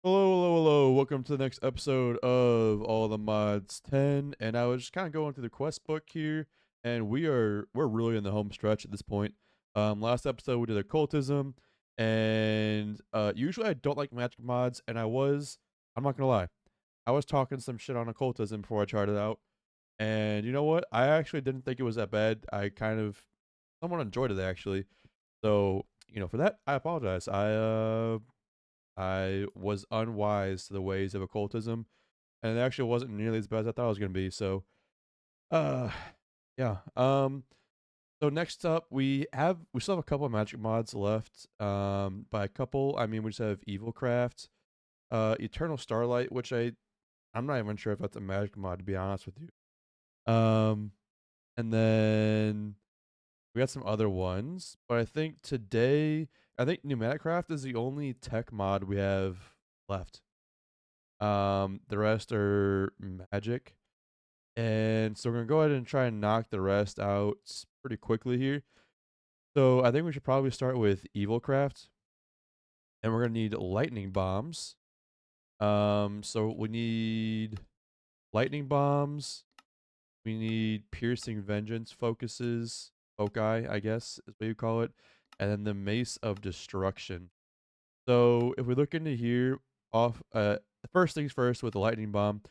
Hello, hello, hello. Welcome to the next episode of All the Mods 10. And I was just kind of going through the quest book here, and we're really in the home stretch at this point. Last episode we did occultism, and usually I don't like magic mods, and I'm not gonna lie, I was talking some shit on occultism before I tried it out. And you know what? I actually didn't think it was that bad. I kind of somewhat enjoyed it actually. So, for that, I apologize. I was unwise to the ways of occultism, and it actually wasn't nearly as bad as I thought it was gonna be. So, uh, yeah. So next up, we still have a couple of magic mods left. By a couple, I mean we just have EvilCraft, Eternal Starlight, which I'm not even sure if that's a magic mod to be honest with you. And then we got some other ones, but I think Pneumatic Craft is the only tech mod we have left. The rest are magic. And so we're gonna go ahead and try and knock the rest out pretty quickly here. So I think we should probably start with EvilCraft. And we're gonna need lightning bombs. So we need lightning bombs. We need piercing vengeance foci, I guess is what you call it. And then the mace of destruction. So if we look into here, first things first with the lightning bomb.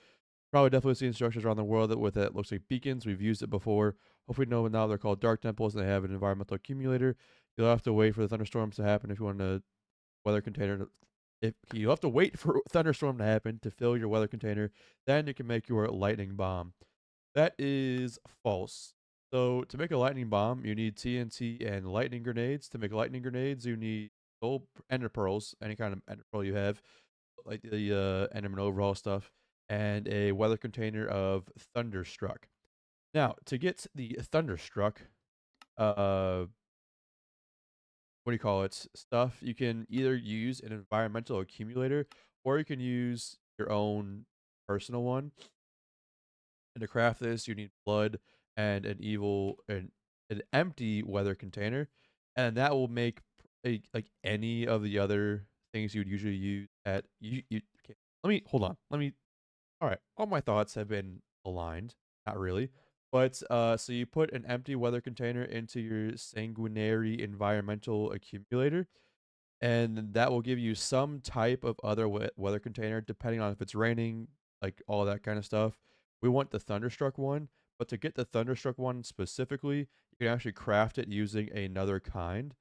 Probably definitely seen structures around the world that with it looks like beacons. We've used it before. Hopefully, know now they're called dark temples and they have an environmental accumulator. You'll have to wait for the thunderstorms to happen if you want a weather container. If you have to wait for a thunderstorm to happen to fill your weather container, then you can make your lightning bomb. That is false. So to make a lightning bomb, you need TNT and lightning grenades. To make lightning grenades, you need gold ender pearls, any kind of ender pearl you have, like the Enderman overhaul stuff, and a weather container of Thunderstruck. Now, to get the Thunderstruck, what do you call it? Stuff, you can either use an environmental accumulator or you can use your own personal one. And to craft this, you need blood and an empty weather container, and that will make like any of the other things you would usually use at you. Okay, let me hold on. Let me all right, all my thoughts have been aligned. Not really. But so you put an empty weather container into your sanguinary environmental accumulator, and that will give you some type of other weather container, depending on if it's raining, like all that kind of stuff. We want the Thunderstruck one, but to get the Thunderstruck one specifically, you can actually craft it using another kind.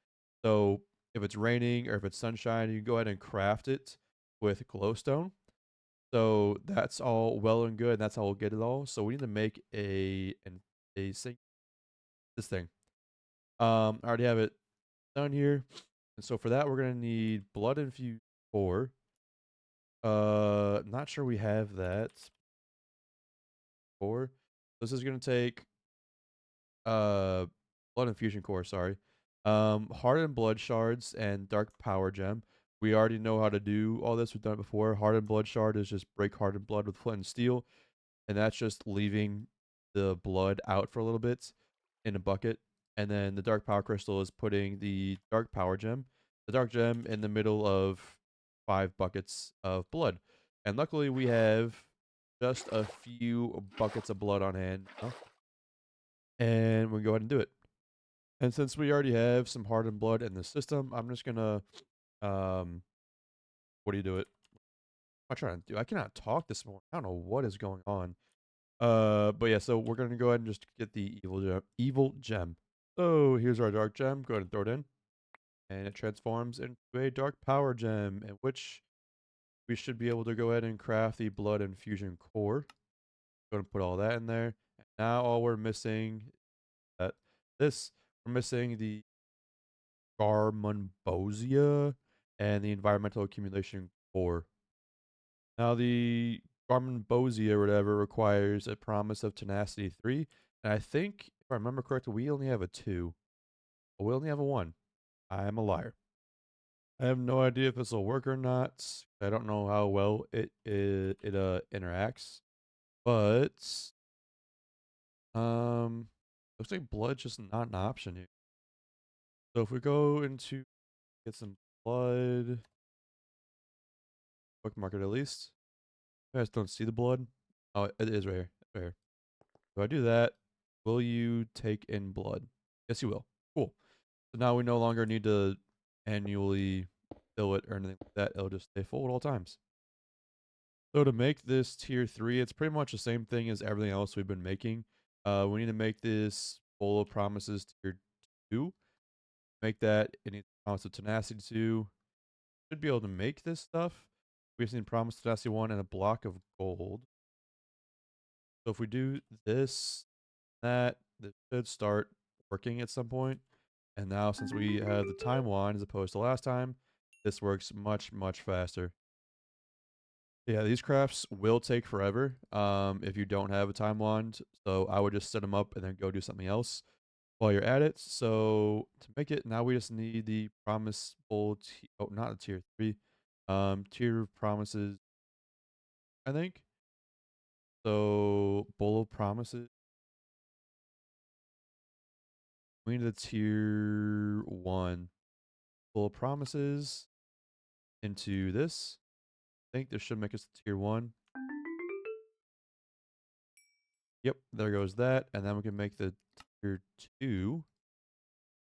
So if it's raining or if it's sunshine, you can go ahead and craft it with glowstone. So that's all well and good, and that's how we'll get it all. So we need to make a sync this thing. I already have it done here. And so for that we're gonna need blood infused core. Not sure we have that core. This is gonna take uh blood infusion core, sorry. Hardened blood shards and dark power gem. We already know how to do all this. We've done it before. Hardened blood shard is just break hardened blood with flint and steel, and that's just leaving the blood out for a little bit in a bucket. And then the dark power crystal is putting the dark gem in the middle of 5 buckets of blood. And luckily, we have just a few buckets of blood on hand now, and we can go ahead and do it. And since we already have some hardened blood in the system, I'm just gonna what do you do it? What am I trying to do? I cannot talk this morning. I don't know what is going on. But yeah, so we're gonna go ahead and just get the evil gem. Evil gem. So here's our dark gem. Go ahead and throw it in, and it transforms into a dark power gem, in which we should be able to go ahead and craft the blood infusion core. Go ahead and put all that in there. And now all we're missing that this we're missing the Garmonbosia and the environmental accumulation core. Now, the Garmonbosia or whatever requires a promise of tenacity 3. And I think, if I remember correctly, we only have a 2. But we only have a 1. I am a liar. I have no idea if this will work or not. I don't know how well it interacts. But um looks like blood's just not an option here. So if we go into get some blood, bookmark it at least. You guys don't see the blood? Oh, it is right here. Right here. If I do that, will you take in blood? Yes, you will. Cool. So now we no longer need to annually fill it or anything like that. It'll just stay full at all times. So to make this tier 3, it's pretty much the same thing as everything else we've been making. We need to make this Bowl of Promises tier 2. Make that, it needs Promise of Tenacity 2. Should be able to make this stuff. We just need Promise of Tenacity 1 and a block of gold. So if we do this should start working at some point. And now since we have the time wand as opposed to last time, this works much, much faster. Yeah, these crafts will take forever if you don't have a time wand. So I would just set them up and then go do something else while you're at it. So to make it, now we just need the promise bowl. Oh, not a tier 3. Tier of promises, I think. So bowl of promises. We need a tier 1. Bowl of promises into this. I think this should make us tier 1. Yep, there goes that. And then we can make the tier 2.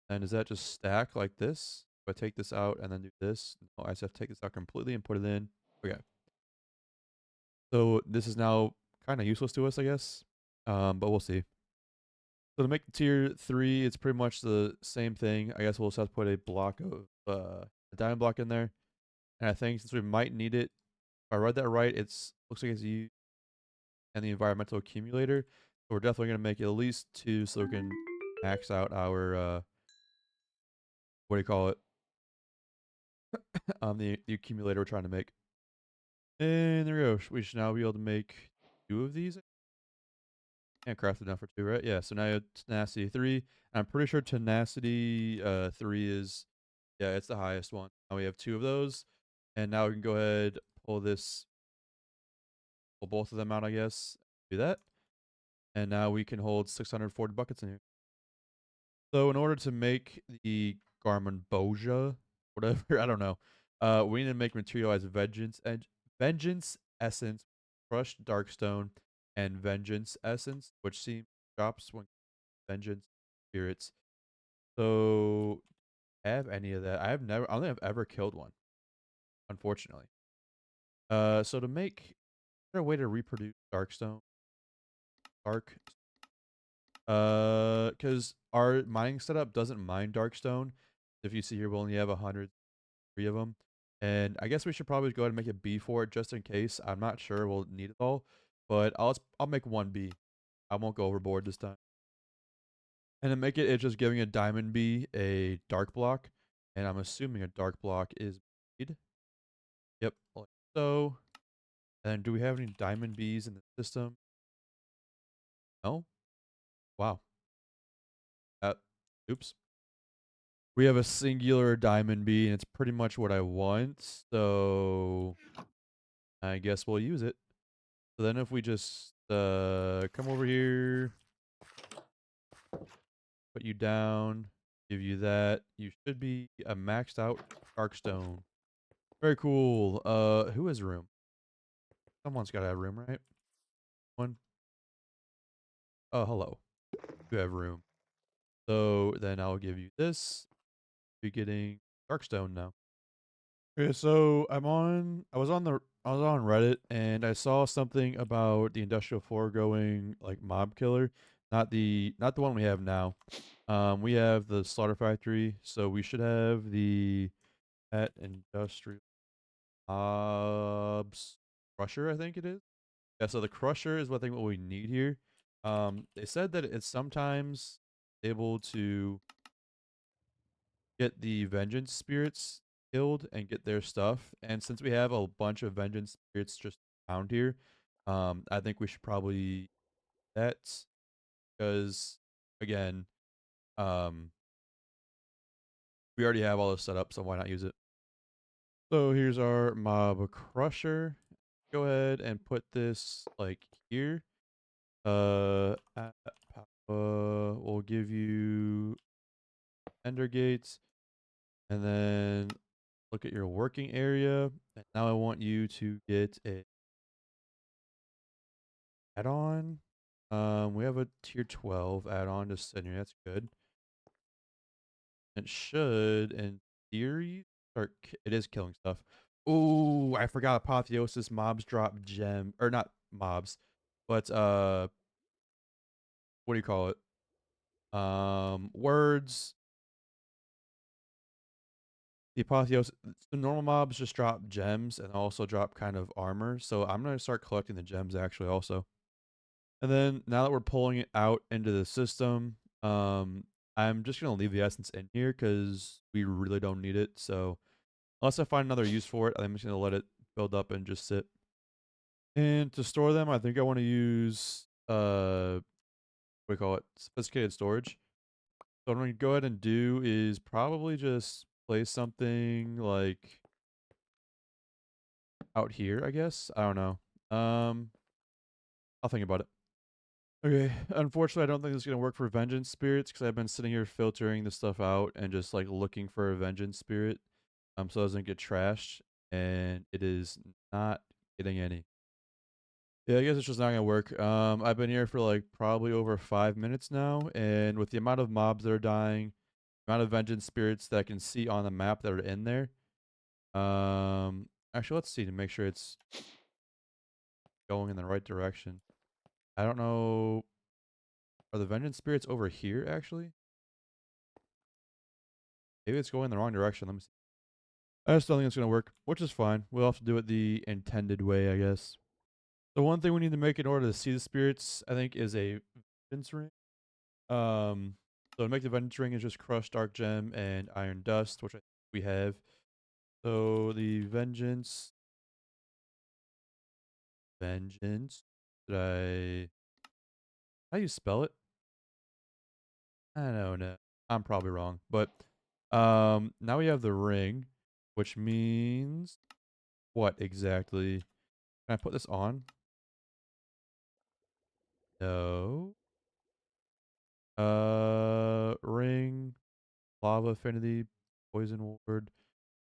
And does that just stack like this? If I take this out and then do this, no, I just have to take this out completely and put it in. Okay. So this is now kind of useless to us, I guess. But we'll see. So to make the tier 3, it's pretty much the same thing. I guess we'll just have to put a block of a diamond block in there. And I think since we might need it, if I read that right, it's looks like it's used and the environmental accumulator. So we're definitely gonna make at least 2 so we can max out our what do you call it? The accumulator we're trying to make. And there we go. We should now be able to make 2 of these. And craft enough for 2, right? Yeah, so now you have tenacity 3. I'm pretty sure tenacity 3 is, yeah, it's the highest one. Now we have 2 of those. And now we can go ahead, pull both of them out, I guess. Do that. And now we can hold 640 buckets in here. So in order to make the Garmin Boja, whatever, I don't know, we need to make materialize Vengeance Essence, Crushed Darkstone, and Vengeance Essence, which seems drops when Vengeance Spirits. So have any of that? I don't think I've ever killed one, unfortunately. So to make, is there a way to reproduce Darkstone? Because our mining setup doesn't mine Darkstone. If you see here, we only have 103 of them. And I guess we should probably go ahead and make a B for it just in case. I'm not sure we'll need it all, but I'll make 1 B. I won't go overboard this time. And to make it, it's just giving a diamond B a dark block. And I'm assuming a dark block is made. Yep, like so. And do we have any diamond Bs in the system? No? Wow. Oops. We have a singular diamond bee, and it's pretty much what I want. So I guess we'll use it. So then if we just come over here, put you down, give you that, you should be a maxed out Darkstone. Very cool. Who has room? Someone's got to have room, right? One. Oh, hello. You have room. So then I'll give you this. You're getting Darkstone now. Okay, so I was on Reddit and I saw something about the industrial foregoing like mob killer, not the one we have now. We have the slaughter factory, so we should have the pet industrial mobs crusher, I think it is. Yeah, so the crusher is what we need here. They said that it's sometimes able to get the vengeance spirits killed and get their stuff. And since we have a bunch of vengeance spirits just around here, I think we should probably that because again, um, we already have all this set up, so why not use it? So here's our mob crusher. Go ahead and put this like here. We'll give you ender gates, and then look at your working area. And now I want you to get a add-on. We have a tier 12 add-on just sitting here. That's good. It should, in theory, start. It is killing stuff. Ooh, I forgot apotheosis mobs drop gem or not mobs, but what do you call it? Words. The apotheosis. The normal mobs just drop gems and also drop kind of armor. So I'm gonna start collecting the gems actually also. And then now that we're pulling it out into the system, I'm just gonna leave the essence in here because we really don't need it. So unless I find another use for it, I'm just gonna let it build up and just sit. And to store them, I think I want to use what do we call it? Sophisticated storage. So what I'm gonna go ahead and do is probably just place something like out here, I guess. I don't know. I'll think about it. Okay. Unfortunately, I don't think this is gonna work for vengeance spirits because I've been sitting here filtering the stuff out and just like looking for a vengeance spirit, so it doesn't get trashed, and it is not getting any. Yeah, I guess it's just not gonna work. I've been here for like probably over 5 minutes now, and with the amount of mobs that are dying, amount of vengeance spirits that I can see on the map that are in there. Actually, let's see to make sure it's going in the right direction. I don't know. Are the vengeance spirits over here actually? Maybe it's going in the wrong direction. Let me see. I just don't think it's gonna work, which is fine. We'll have to do it the intended way, I guess. The one thing we need to make in order to see the spirits, I think, is a vengeance ring. So to make the vengeance ring is just crushed dark gem and iron dust, which I think we have. So the vengeance. Did I? How do you spell it? I don't know. I'm probably wrong, but now we have the ring, which means what exactly? Can I put this on? No. Ring, lava affinity, poison ward.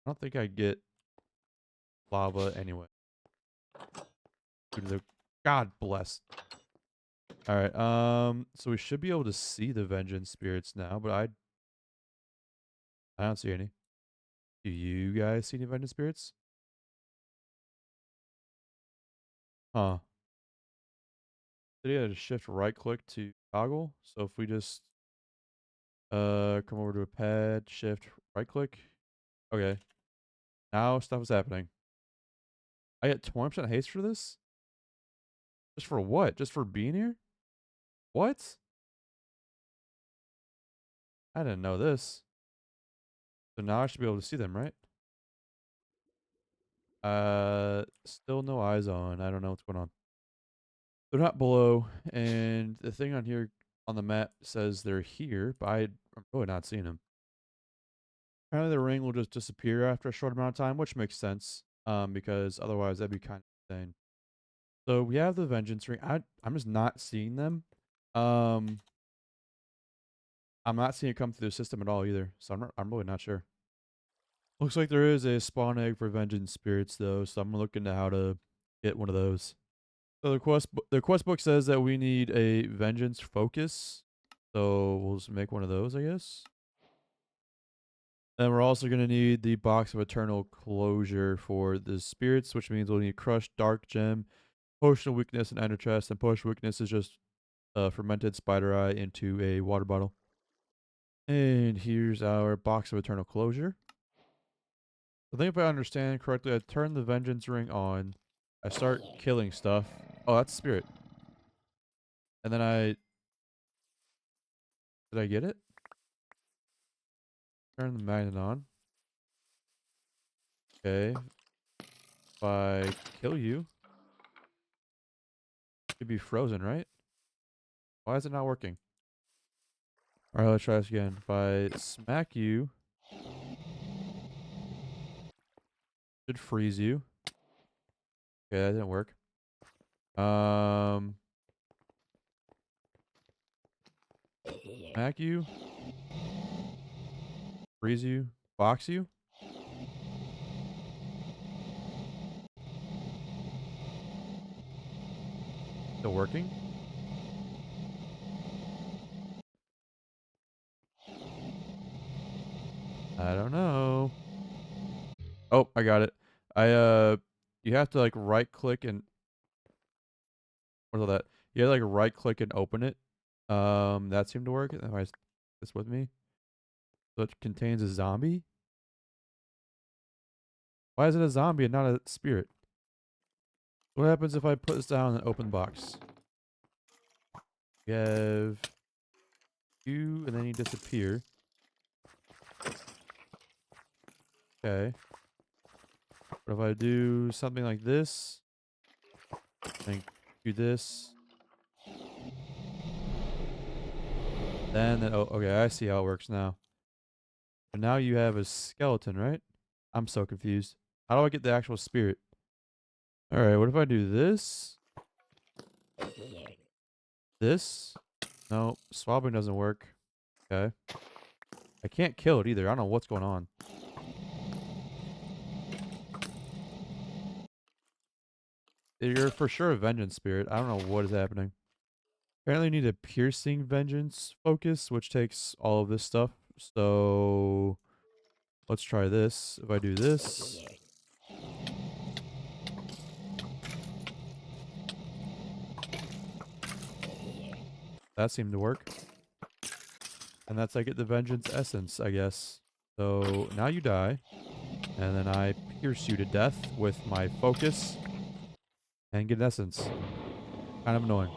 I don't think I get lava anyway. Due to the God bless. All right. So we should be able to see the vengeance spirits now, but I don't see any. Do you guys see any vengeance spirits? Huh. Did you have to shift right click to toggle? So if we just come over to a pad, shift right click. Okay. Now stuff is happening. I get 20% haste for this? Just for what? Just for being here? What? I didn't know this. So now I should be able to see them, right? Still no eyes on. I don't know what's going on. They're not below, and the thing on here on the map says they're here, but I'm really not seeing them. Apparently, the ring will just disappear after a short amount of time, which makes sense. Because otherwise that'd be kind of insane. So we have the vengeance ring. I'm just not seeing them. Um, I'm not seeing it come through the system at all either. So I'm really not sure. Looks like there is a spawn egg for vengeance spirits though, so I'm looking at how to get one of those. So the quest book says that we need a vengeance focus. So we'll just make one of those, I guess. And we're also going to need the box of eternal closure for the spirits, which means we'll need crushed dark gem, potion of weakness, and ender chest. And potion of weakness is just fermented spider eye into a water bottle. And here's our box of eternal closure. I think if I understand correctly, I turn the vengeance ring on. I start killing stuff. Oh, that's spirit. And then did I get it? Turn the magnet on. Okay. If I kill you, you'd be frozen, right? Why is it not working? All right, let's try this again. If I smack you, should freeze you. Okay, that didn't work. Smack you, freeze you, box you. Still working? I don't know. Oh, I got it. You have to like right click and what's all that? You have to like right click and open it. That seemed to work. Am I this with me? So it contains a zombie. Why is it a zombie and not a spirit? What happens if I put this down and open the box? You have you, and then you disappear. Okay. But if I do something like this, and do this, then oh, okay, I see how it works now. And now you have a skeleton, right? I'm so confused. How do I get the actual spirit? All right, what if I do this? This? No, swabbing doesn't work. Okay. I can't kill it either. I don't know what's going on. You're for sure a vengeance spirit. I don't know what is happening. Apparently you need a piercing vengeance focus, which takes all of this stuff. So let's try this. If I do this, that seemed to work. And that's I get the vengeance essence, I guess. So now you die. And then I pierce you to death with my focus and get an essence. Kind of annoying.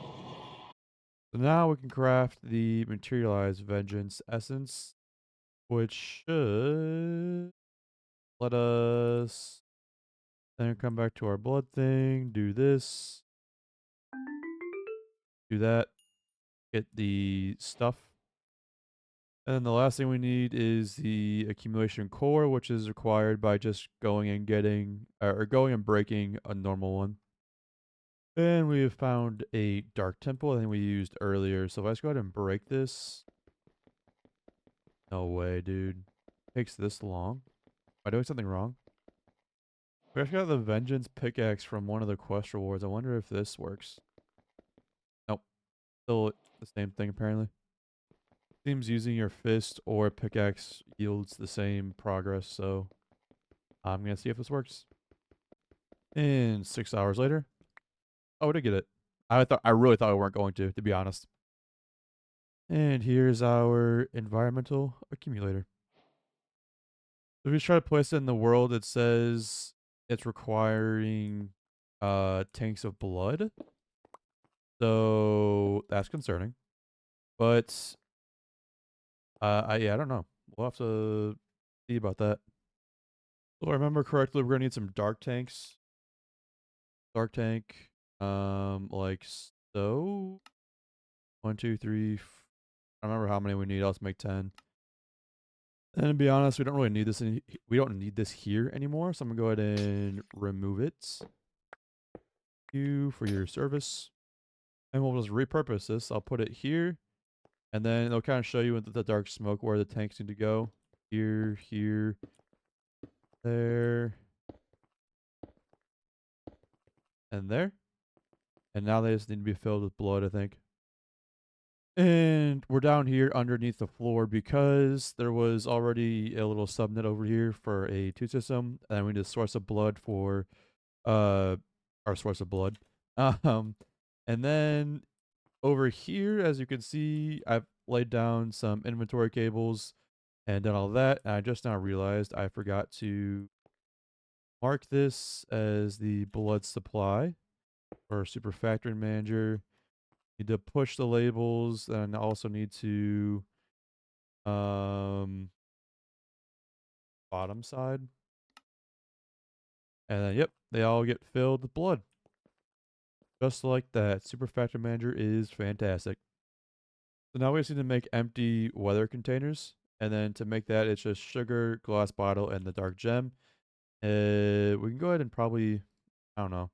So now we can craft the materialized vengeance essence, which should let us then come back to our blood thing, do this, do that, get the stuff. And then the last thing we need is the accumulation core, which is required by just going and getting, or going and breaking a normal one. And we have found a dark temple, I think we used earlier. So if I just go ahead and break this. No way, dude. Takes this long. Am I doing something wrong? We actually got the vengeance pickaxe from one of the quest rewards. I wonder if this works. Nope. Still the same thing apparently. Seems using your fist or pickaxe yields the same progress, so I'm gonna see if this works. And 6 hours later. Oh, we did get it. I really thought we weren't going to be honest. And here's our environmental accumulator. If you try to place it in the world, it says it's requiring tanks of blood. So that's concerning. But yeah, I don't know. We'll have to see about that. So if I remember correctly, we're gonna need some dark tanks. Dark tank, like so. 1, 2, 3. I don't remember how many we need. Let's make 10. And to be honest, we don't really need this. We don't need this here anymore. So I'm gonna go ahead and remove it. You for your service, and we'll just repurpose this. I'll put it here, and then it'll kind of show you with the dark smoke where the tanks need to go. Here, here, there, and there. And now they just need to be filled with blood, I think. And we're down here underneath the floor because there was already a little subnet over here for a 2 system, and we need a source of blood for our source of blood. Um and then over here, as you can see, I've laid down some inventory cables and done all that. And I just now realized I forgot to mark this as the blood supply or super factory manager. Need to push the labels, and I also need to bottom side. And then yep, they all get filled with blood. Just like that. Super factory manager is fantastic. So now we just need to make empty weather containers. And then to make that, it's just sugar, glass bottle, and the dark gem. We can go ahead and probably, I don't know.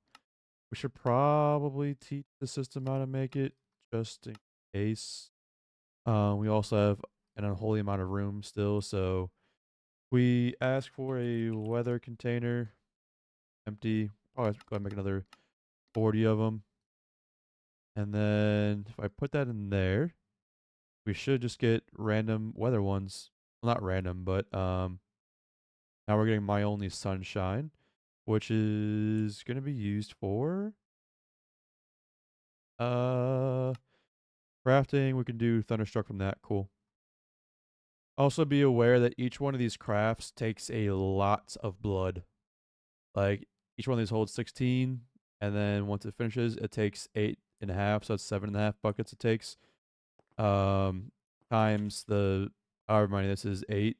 We should probably teach the system how to make it just in case. We also have an unholy amount of room still, so we ask for a weather container, empty. Oh, let's go ahead and make another 40 of them. And then if I put that in there, we should just get random weather ones. Well, not random, but now we're getting my only sunshine, which is gonna be used for uh crafting. We can do thunderstruck from that. Cool. Also be aware that each one of these crafts takes a lot of blood. Like each one of these holds 16, and then once it finishes, it takes 8.5, so it's 7.5 buckets it takes. Um, times the however many this is 8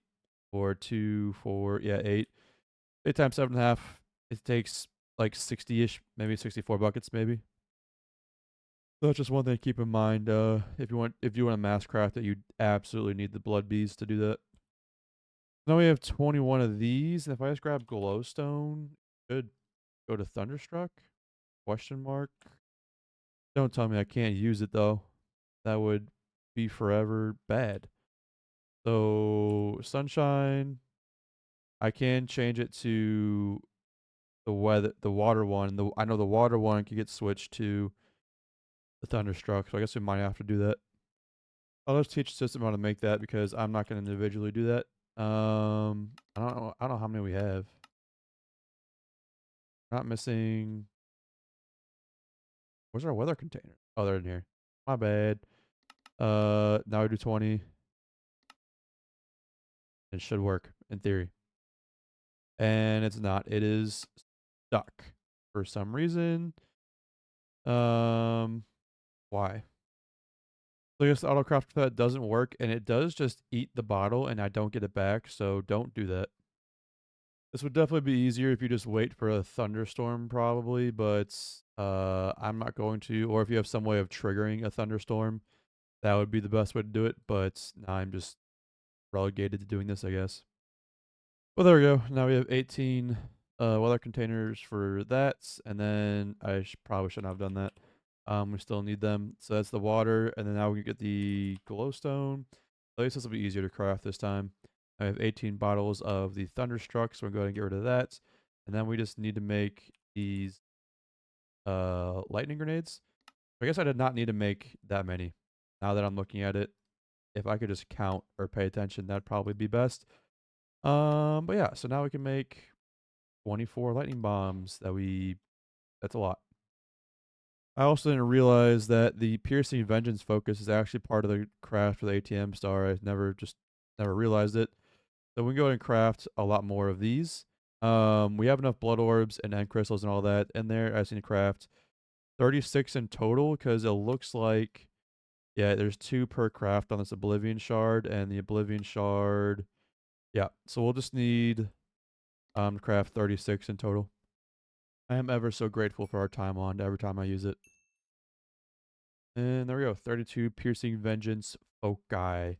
or 2, 4, yeah, 8. 8 times 7.5, it takes like 60-ish, maybe 64 buckets, maybe. So that's just one thing to keep in mind. If you want to mass craft it, you absolutely need the blood bees to do that. Now we have 21 of these, and if I just grab glowstone, should go to thunderstruck? Question mark. Don't tell me I can't use it though. That would be forever bad. So sunshine, I can change it to the water one. I know the water one can get switched to the thunderstruck, so I guess we might have to do that. I'll just teach the system how to make that because I'm not going to individually do that. I don't know. I don't know how many we have. Not missing. Where's our weather container? Oh, they're in here. My bad. Now we do 20. It should work in theory, and it's not. It is stuck for some reason. Um, why? So I guess the autocraft pet doesn't work, and it does just eat the bottle, and I don't get it back. So don't do that. This would definitely be easier if you just wait for a thunderstorm, probably, but I'm not going to. Or if you have some way of triggering a thunderstorm, that would be the best way to do it. But now I'm just relegated to doing this, I guess. Well, there we go. Now we have 18 weather containers for that, and then probably shouldn't have done that. We still need them. So that's the water, and then now we can get the glowstone. At least this will be easier to craft this time. I have 18 bottles of the thunderstruck, so we're going to get rid of that. And then we just need to make these lightning grenades. I guess I did not need to make that many. Now that I'm looking at it, if I could just count or pay attention, that'd probably be best. But yeah, so now we can make 24 lightning bombs that's a lot. I also didn't realize that the piercing vengeance focus is actually part of the craft for the ATM star. I never realized it. So we can go ahead and craft a lot more of these. We have enough blood orbs and end crystals and all that in there. I just need to craft 36 in total because it looks like, yeah, there's 2 per craft on this Oblivion shard, and the Oblivion shard, yeah. So we'll just need craft 36 in total. I am ever so grateful for our time on every time I use it. And there we go, 32 piercing vengeance foci.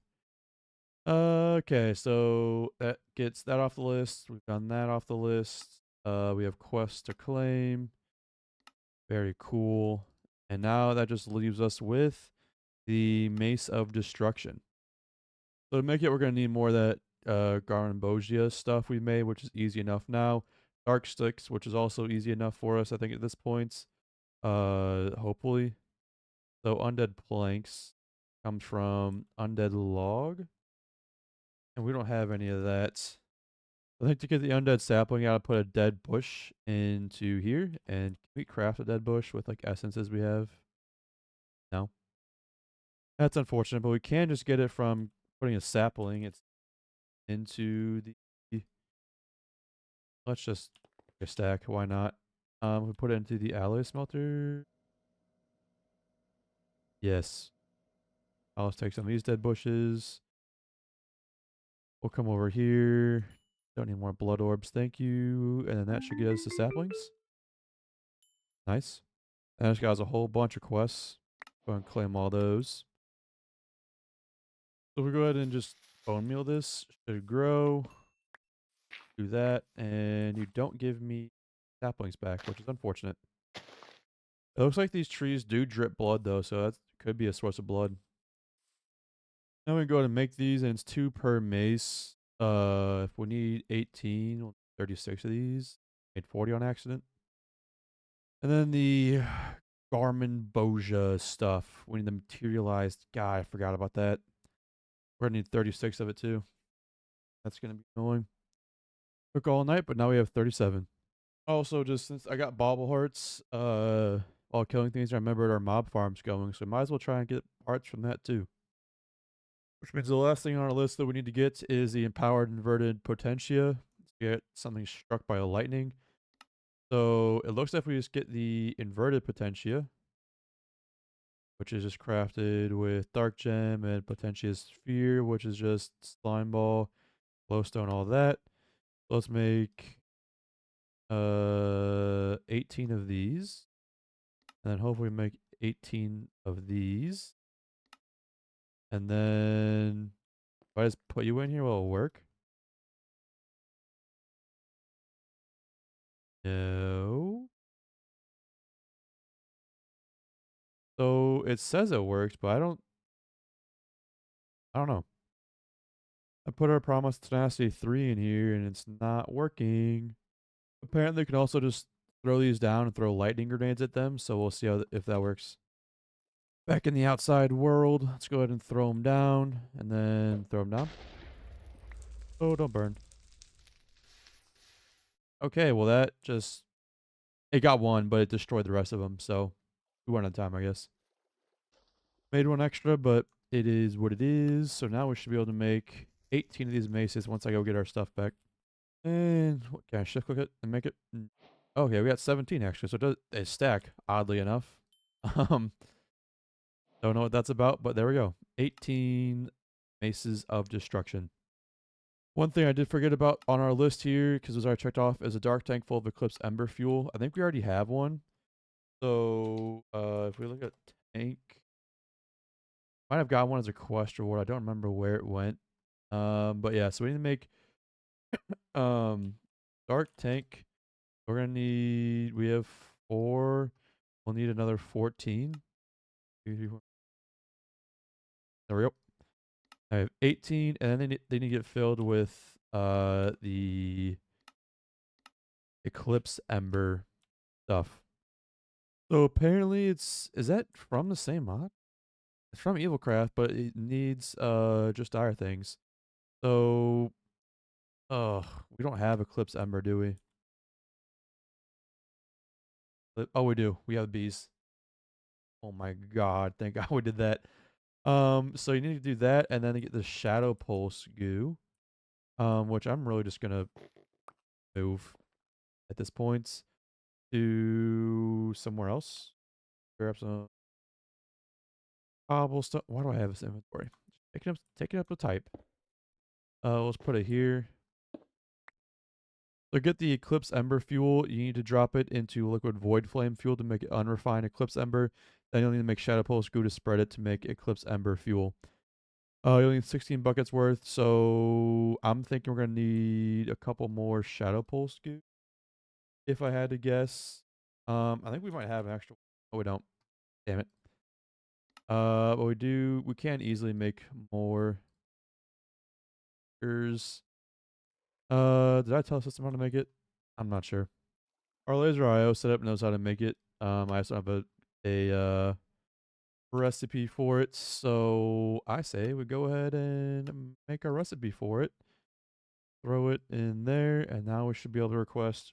Okay, so that gets that off the list. We've done that off the list. We have quests to claim. Very cool. And now that just leaves us with the Mace of Destruction. So to make it, we're going to need more of that Garnbogia stuff we made, which is easy enough now. Dark Sticks, which is also easy enough for us, I think, at this point. Hopefully. So Undead Planks comes from Undead Log. And we don't have any of that. I think to get the Undead Sapling, I gotta put a dead bush into here. And can we craft a dead bush with like essences we have? No. That's unfortunate, but we can just get it from putting a sapling into the. Let's just a stack. Why not? We put it into the alloy smelter. Yes. I'll just take some of these dead bushes. We'll come over here. Don't need more blood orbs. Thank you. And then that should get us the saplings. Nice. And this guy's a whole bunch of quests. Go and claim all those. So we go ahead and just bone meal this. Should grow. Do that. And you don't give me saplings back, which is unfortunate. It looks like these trees do drip blood though, so that could be a source of blood. Now we go ahead and make these, and it's 2 per mace. If we need 18, we'll 36 of these. Made 40 on accident. And then the Garmin Boja stuff. We need the materialized. God, I forgot about that. We're gonna need 36 of it too. That's gonna be annoying. Took all night, but now we have 37. Also, just since I got bobble hearts, while killing things, I remembered our mob farm's going, so might as well try and get hearts from that too. Which means the last thing on our list that we need to get is the empowered inverted potentia to get something struck by a lightning. So it looks like we just get the inverted potentia, which is just crafted with dark gem and potentia sphere, which is just slime ball, glowstone, all that. So let's make 18 of these, and then hopefully make 18 of these, and then if I just put you in here, will it work? No. So it says it works, but I don't know. I put our promise tenacity 3 in here and it's not working. Apparently you can also just throw these down and throw lightning grenades at them, so we'll see if that works. Back in the outside world, let's go ahead and throw them down and then throw them down. Oh, don't burn. Okay, well that just it got one, but it destroyed the rest of them, so we went on time, I guess. Made one extra, but it is what it is. So now we should be able to make 18 of these maces once I go get our stuff back. And what can I shift click it and make it? Okay, we got 17 actually, so it does a stack, oddly enough. Um, don't know what that's about, but there we go. 18 maces of destruction. One thing I did forget about on our list here, because it was already checked off, is a dark tank full of Eclipse Ember fuel. I think we already have one. So if we look at tank, might have got one as a quest reward. I don't remember where it went. But yeah, so we need to make um dark tank. We're gonna need. We have 4. We'll need another 14. 2, 3, 4. There we go. I have 18, and then they need to get filled with the Eclipse Ember stuff. So apparently is that from the same mod? It's from EvilCraft, but it needs just dire things. So we don't have Eclipse Ember, do we? Oh, we do. We have bees. Oh my god, thank God we did that. So you need to do that, and then to get the Shadow Pulse goo, which I'm really just gonna move at this point to somewhere else. Grab some cobblestone. Why do I have this inventory? Take it up to type. Let's put it here. So get the Eclipse Ember fuel. You need to drop it into liquid Void Flame fuel to make it unrefined Eclipse Ember. Then you'll need to make Shadow Pulse goo to spread it to make Eclipse Ember fuel. You'll need 16 buckets worth, so I'm thinking we're gonna need a couple more Shadow Pulse goo. If I had to guess, I think we might have an extra. Oh, we don't. Damn it. But we do. We can easily make more. Here's. Did I tell the system how to make it? I'm not sure. Our laser IO setup knows how to make it. I also have a recipe for it, so I say we go ahead and make a recipe for it. Throw it in there, and now we should be able to request.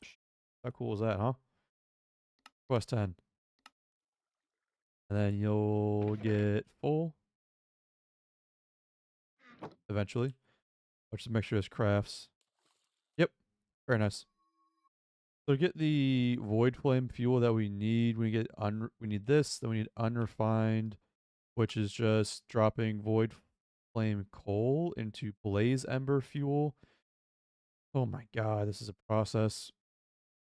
How cool is that, huh? Request 10. And then you'll get full eventually. Let's just make sure this crafts. Yep. Very nice. So to get the void flame fuel that we need, we need this, then we need unrefined, which is just dropping void flame coal into blaze ember fuel. Oh my god, this is a process.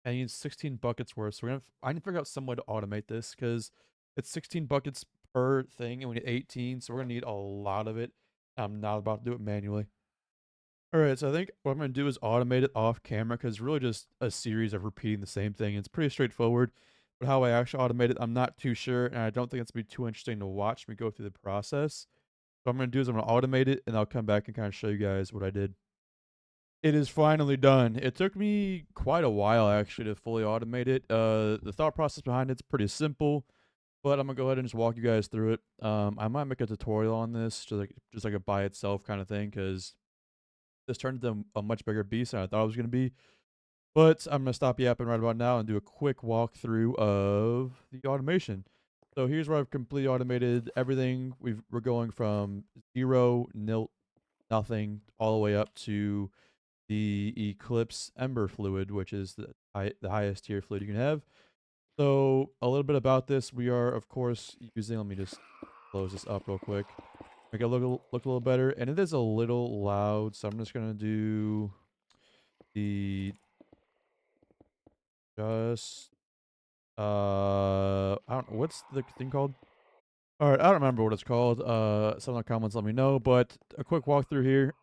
I need 16 buckets worth. So I need to figure out some way to automate this because it's 16 buckets per thing and we need 18. So we're gonna need a lot of it. I'm not about to do it manually. All right, so I think what I'm gonna do is automate it off camera because it's really just a series of repeating the same thing. It's pretty straightforward, but how I actually automate it, I'm not too sure, and I don't think it's gonna be too interesting to watch me go through the process. What I'm gonna do is I'm gonna automate it, and I'll come back and kind of show you guys what I did. It is finally done. It took me quite a while actually to fully automate it. The thought process behind it's pretty simple. but I'm gonna go ahead and just walk you guys through it. I might make a tutorial on this, just like a by itself kind of thing, because this turned into a much bigger beast than I thought it was gonna be. But I'm gonna stop yapping right about now and do a quick walkthrough of the automation. So here's where I've completely automated everything. We're going from zero, nil, nothing, all the way up to the Eclipse Ember fluid, which is the highest tier fluid you can have. So a little bit about this, we are of course using. Let me just close this up real quick, make it look a little better, and it is a little loud, so I'm just gonna do the just I don't know what's the thing called. All right, I don't remember what it's called. Some of the comments let me know, but a quick walkthrough here.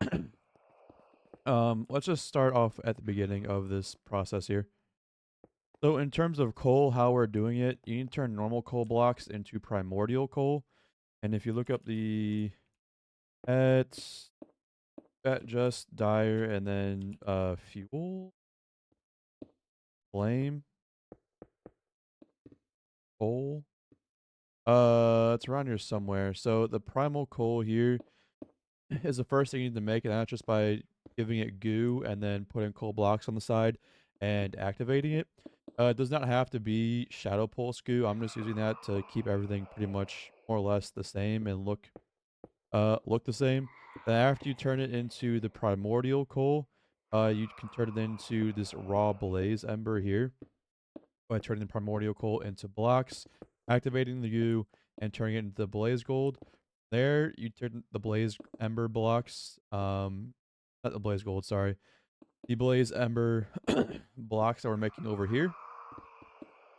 Let's just start off at the beginning of this process here. So in terms of coal, how we're doing it, you need to turn normal coal blocks into primordial coal. And if you look up the at just dire and then fuel, flame, coal. It's around here somewhere. So the primal coal here is the first thing you need to make, and that's just by giving it goo and then putting coal blocks on the side and activating it. It does not have to be shadow pulse goo. I'm just using that to keep everything pretty much more or less the same and look the same. Then after you turn it into the primordial coal, you can turn it into this raw blaze ember here by turning the primordial coal into blocks, activating the goo, and turning it into the blaze gold. There, you turn the blaze ember blocks, not the blaze gold, sorry, the blaze ember blocks that we're making over here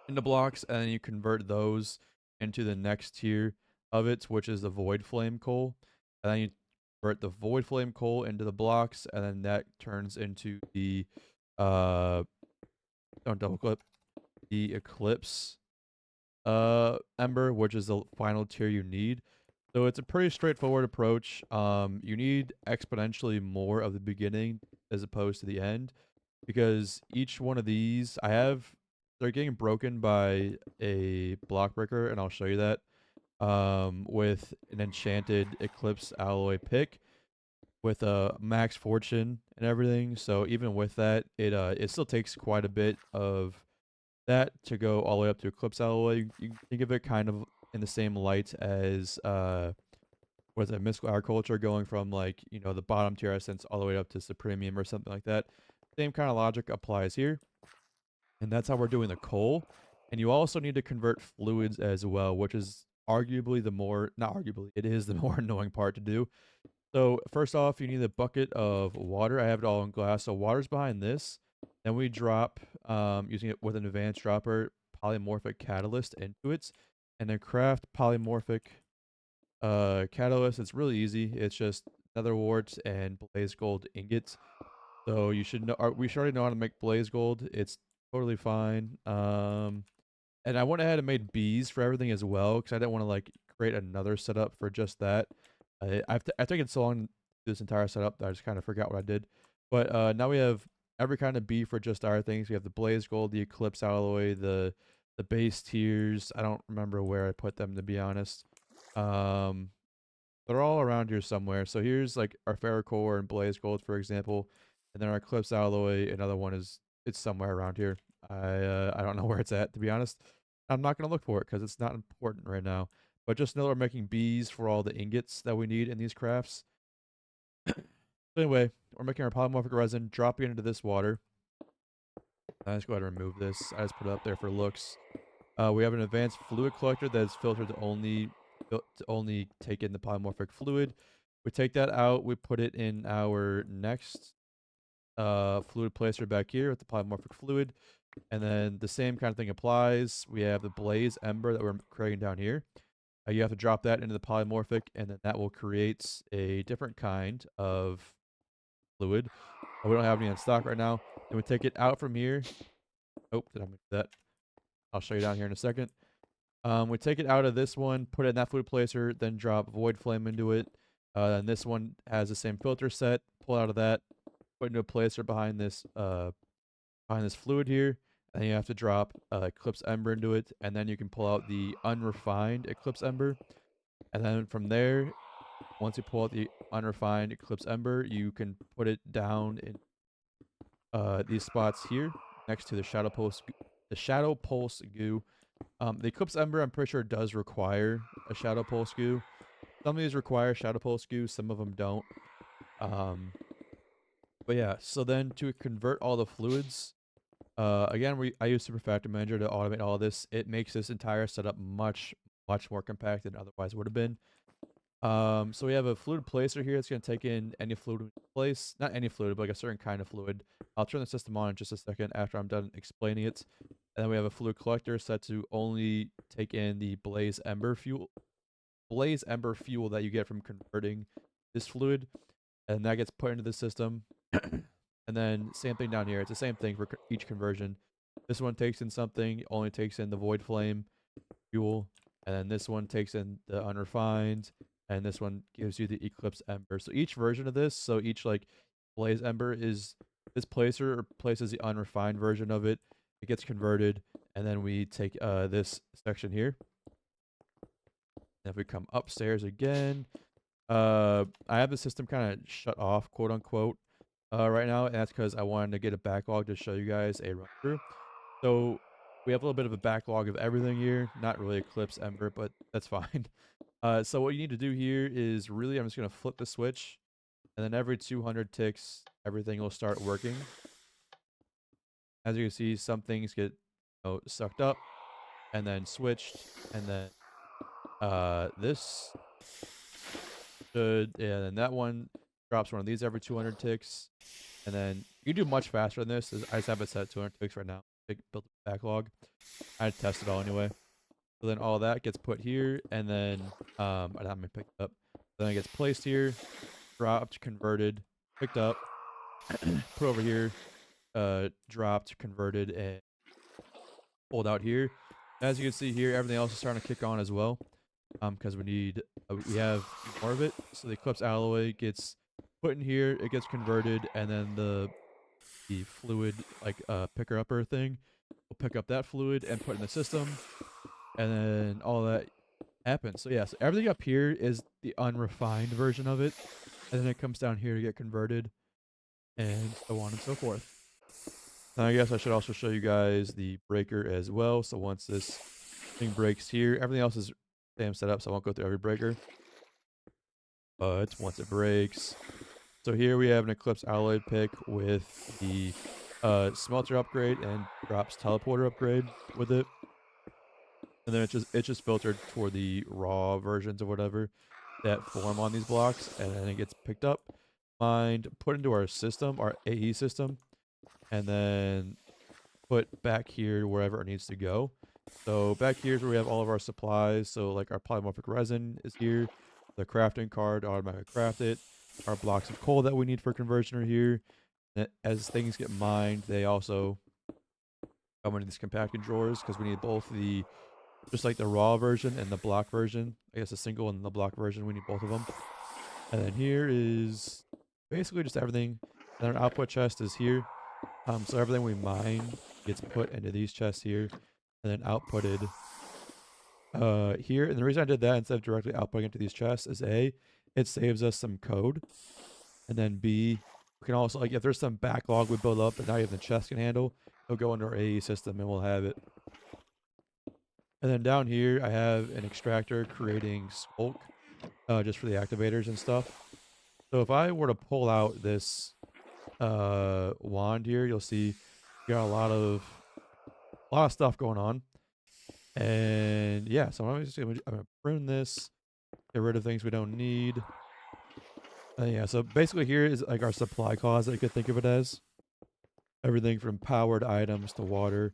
into blocks, and then you convert those into the next tier of it, which is the void flame coal. And then you convert the void flame coal into the blocks, and then that turns into the don't double clip, the eclipse ember, which is the final tier you need. So it's a pretty straightforward approach. You need exponentially more of the beginning as opposed to the end, because each one of these they're getting broken by a block breaker, and I'll show you that. With an enchanted eclipse alloy pick with a max fortune and everything. So even with that, it still takes quite a bit of that to go all the way up to eclipse alloy. You can think of it kind of in the same light as was it mystical agriculture, going from like the bottom tier essence all the way up to supremium or something like that. Same kind of logic applies here, and that's how we're doing the coal. And you also need to convert fluids as well, which is arguably the more not arguably it is the more annoying part to do. So first off, you need a bucket of water. I have it all in glass, so water's behind this. Then we drop, using it with an advanced dropper, polymorphic catalyst into it, and then craft polymorphic catalyst. It's really easy. It's just nether warts and blaze gold ingots. So you should know. We should already know how to make blaze gold. It's totally fine. And I went ahead and made bees for everything as well, because I didn't want to like create another setup for just that. I've taken so long to do this entire setup that I just kind of forgot what I did. But now we have every kind of bee for just our things. We have the blaze gold, the eclipse alloy, the base tiers. I don't remember where I put them, to be honest. Um, they're all around here somewhere. So here's like our ferrocore and blaze gold, for example, and then our eclipse alloy. Another one it's somewhere around here. I don't know where it's at, to be honest. I'm not gonna look for it because it's not important right now. But just know we're making bees for all the ingots that we need in these crafts. So anyway, we're making our polymorphic resin, dropping it into this water. Let's go ahead and remove this. I just put it up there for looks. We have an advanced fluid collector that is filtered to only take in the polymorphic fluid. We take that out. We put it in our next fluid placer back here with the polymorphic fluid. And then the same kind of thing applies. We have the blaze ember that we're creating down here. You have to drop that into the polymorphic, and then that will create a different kind of fluid. We don't have any in stock right now. And we take it out from here. Oh, did I make that? I'll show you down here in a second. We take it out of this one, put it in that fluid placer, then drop void flame into it. And this one has the same filter set. Pull out of that, put into a placer behind this fluid here, And you have to drop Eclipse Ember into it, and then you can pull out the unrefined Eclipse Ember. And then from there, once you pull out the unrefined Eclipse Ember, you can put it down in these spots here next to the Shadow Pulse goo. The Eclipse Ember, I'm pretty sure, does require a Shadow Pulse goo. Some of these require Shadow Pulse goo, some of them don't. But yeah, so then to convert all the fluids, again, I use Super Factor Manager to automate all this. It makes this entire setup much more compact than otherwise would have been. So we have a fluid placer here. It's going to take in any fluid in place. Not any fluid, but like a certain kind of fluid. I'll turn the system on in just a second after I'm done explaining it. And then we have a fluid collector set to only take in the blaze ember fuel that you get from converting this fluid. And that gets put into the system. And then same thing down here. It's the same thing for each conversion. This one takes in something, only takes in the void flame fuel. And then this one takes in the unrefined, and this one gives you the Eclipse Ember. So each version of this, so each like Blaze Ember is this placer places the unrefined version of it. It gets converted, and then we take this section here. And if we come upstairs again, I have the system kind of shut off, quote unquote, right now, and that's because I wanted to get a backlog to show you guys a run through. So we have a little bit of a backlog of everything here. Not really Eclipse Ember, but that's fine. So what you need to do here is really, I'm just going to flip the switch, and then every 200 ticks, everything will start working. As you can see, some things get sucked up, and then switched, and then this should, and then that one drops one of these every 200 ticks, and then you do much faster than this. I just have it set at 200 ticks right now. Build a backlog. I test it all anyway. So then all that gets put here, and then I haven't picked up. Then it gets placed here, dropped, converted, picked up, put over here, dropped, converted, and pulled out here. As you can see here, everything else is starting to kick on as well. Because we have more of it. So the Eclipse alloy gets put in here, it gets converted, and then the fluid like picker upper thing will pick up that fluid and put in the system, and then all that happens. So yeah, so everything up here is the unrefined version of it, and then it comes down here to get converted, and so on and so forth. Now I guess I should also show you guys the breaker as well. So once this thing breaks here, everything else is same setup, so I won't go through every breaker. But once it breaks, so here we have an Eclipse alloy pick with the smelter upgrade and drops teleporter upgrade with it. And then it's just filtered for the raw versions or whatever that form on these blocks, and then it gets picked up, mined, put into our system, our AE system, and then put back here wherever it needs to go. So back here is where we have all of our supplies. So like our polymorphic resin is here, the crafting card, automatically craft it, our blocks of coal that we need for conversion are here. And as things get mined, they also come into these compacted drawers because we need both the, just like the raw version and the block version. I guess the single and the block version, we need both of them. And then here is basically just everything. And our output chest is here. So everything we mine gets put into these chests here, and then outputted here. And the reason I did that instead of directly outputting into these chests is A, it saves us some code, and then B, we can also, like, if there's some backlog we build up that not even the chest can handle, it'll go into our AE system and we'll have it. And then down here, I have an extractor creating skulk, just for the activators and stuff. So if I were to pull out this wand here, you'll see we got a lot of stuff going on. And yeah, so I'm gonna prune this, get rid of things we don't need. Yeah, so basically here is like our supply closet, you could think of it as. Everything from powered items to water,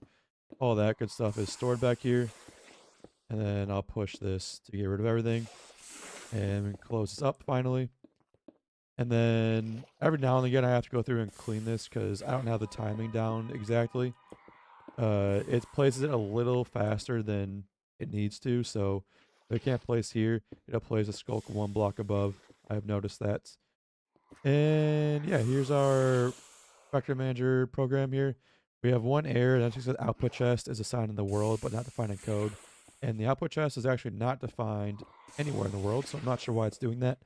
all that good stuff is stored back here. And then I'll push this to get rid of everything. And close this up finally. And then every now and again I have to go through and clean this because I don't have the timing down exactly. It places it a little faster than it needs to, so if it can't place here, it'll place a skulk one block above. I've noticed that. And yeah, here's our Factor Manager program here. We have one error that says output chest is assigned in the world, but not defined in code. And the output chest is actually not defined anywhere in the world, so I'm not sure why it's doing that.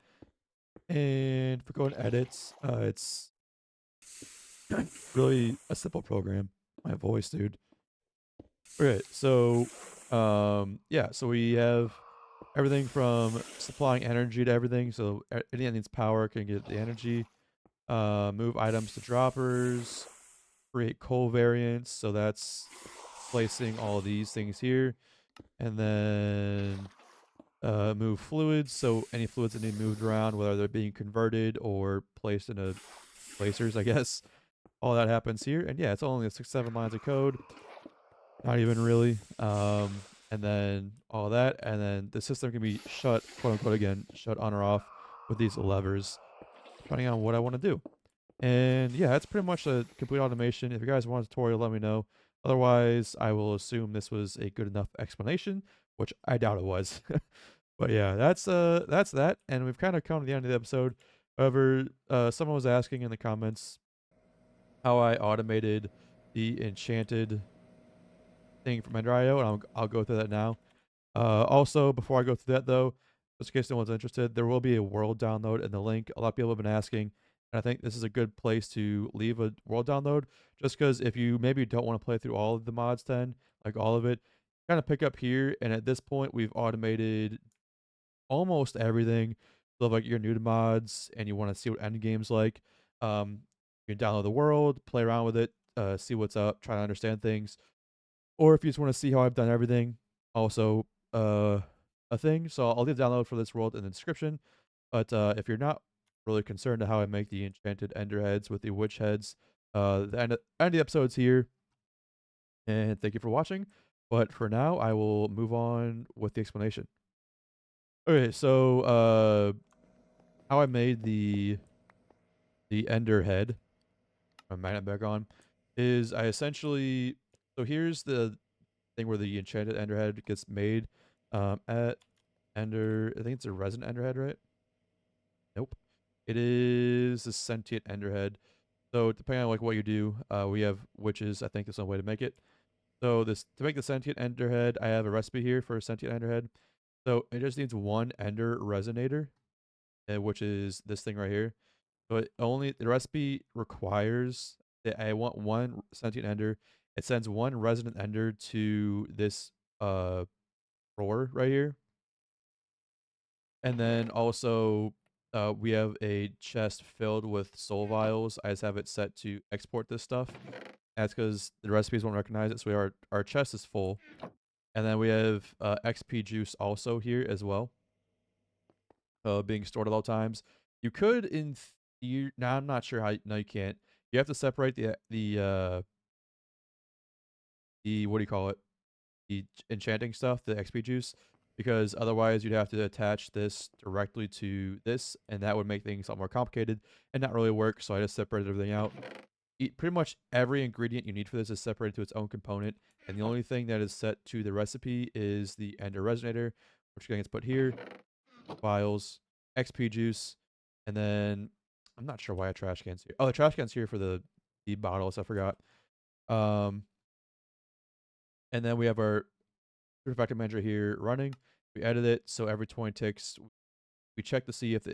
And if we go in edits, it's really a simple program. My voice, dude. Okay, so yeah, so we have everything from supplying energy to everything. So anything that needs power can get the energy. Move items to droppers, create coal variants. So that's placing all of these things here. And then move fluids. So any fluids that need moved around, whether they're being converted or placed into placers, I guess. All that happens here. And yeah, it's only 6-7 lines of code. Not even really. And then all that. And then the system can be shut, quote unquote, again, shut on or off with these levers, depending on what I want to do. And yeah, that's pretty much a complete automation. If you guys want a tutorial, let me know. Otherwise, I will assume this was a good enough explanation, which I doubt it was. But yeah, that's that. And we've kind of come to the end of the episode. However, someone was asking in the comments how I automated the enchanted thing from Ender.io, and I'll go through that now. Also, before I go through that though, just in case no one's interested, there will be a world download in the link. A lot of people have been asking, and I think this is a good place to leave a world download, just because if you maybe don't want to play through all of the mods 10, like all of it, kind of pick up here. And at this point, we've automated almost everything. So if like you're new to mods and you want to see what end game's like, you can download the world, play around with it, see what's up, try to understand things. Or if you just want to see how I've done everything, also a thing. So I'll leave the download for this world in the description. But if you're not really concerned to how I make the enchanted ender heads with the witch heads, the end of the episode's here. And thank you for watching. But for now, I will move on with the explanation. Okay, so how I made the ender head, my magnet back on, is I essentially, so here's the thing where the enchanted ender head gets made. At ender, I think it's a resin ender head, right? Nope. It is a sentient ender head. So depending on like what you do, we have witches. I think there's one way to make it. So this to make the sentient ender head, I have a recipe here for a sentient ender head. So it just needs one ender resonator, which is this thing right here. So the recipe requires that I want one sentient ender. It sends one resident ender to this drawer right here. And then also we have a chest filled with soul vials. I just have it set to export this stuff. That's because the recipes won't recognize it. So our chest is full. And then we have XP juice also here as well, being stored at all times. You could in theory, now I'm not sure how. No, you can't. You have to separate the what do you call it? The enchanting stuff, the XP juice, because otherwise you'd have to attach this directly to this, and that would make things a lot more complicated and not really work. So I just separated everything out. Pretty much every ingredient you need for this is separated to its own component, and the only thing that is set to the recipe is the ender resonator, which gets put here, vials, XP juice, and then I'm not sure why a trash can's here. Oh, the trash can's here for the bottles. I forgot. Um, and then we have our Refactor Manager here running. We edit it so every 20 ticks we check to see if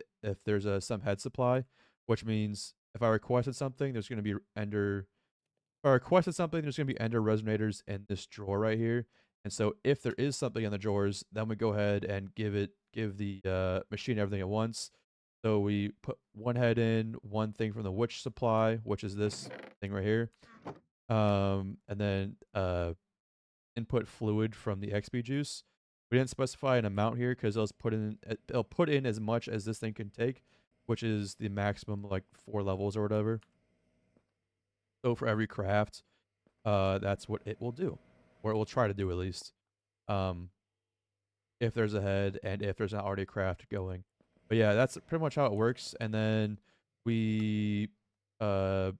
there's some head supply, which means if I requested something, there's going to be ender. If I requested something, there's going to be ender resonators in this drawer right here. And so if there is something in the drawers, then we go ahead and give the machine everything at once. So we put one head in, one thing from the witch supply, which is this thing right here. And then input fluid from the XP juice. We didn't specify an amount here because it'll put in as much as this thing can take, which is the maximum like 4 levels or whatever. So for every craft, that's what it will do, or it will try to do at least. Um, if there's a head and if there's not already a craft going. But yeah, that's pretty much how it works. And then we pull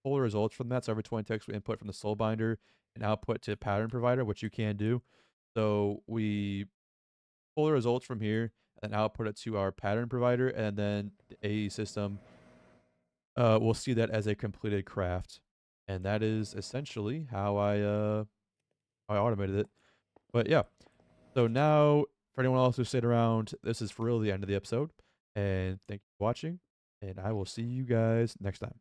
the results from that. So every 20 ticks we input from the soul binder and output to pattern provider, which you can do. So we pull the results from here and output it to our pattern provider, and then the AE system will see that as a completed craft. And that is essentially how I automated it. But yeah, so now for anyone else who stayed around, this is for real the end of the episode. And thank you for watching. And I will see you guys next time.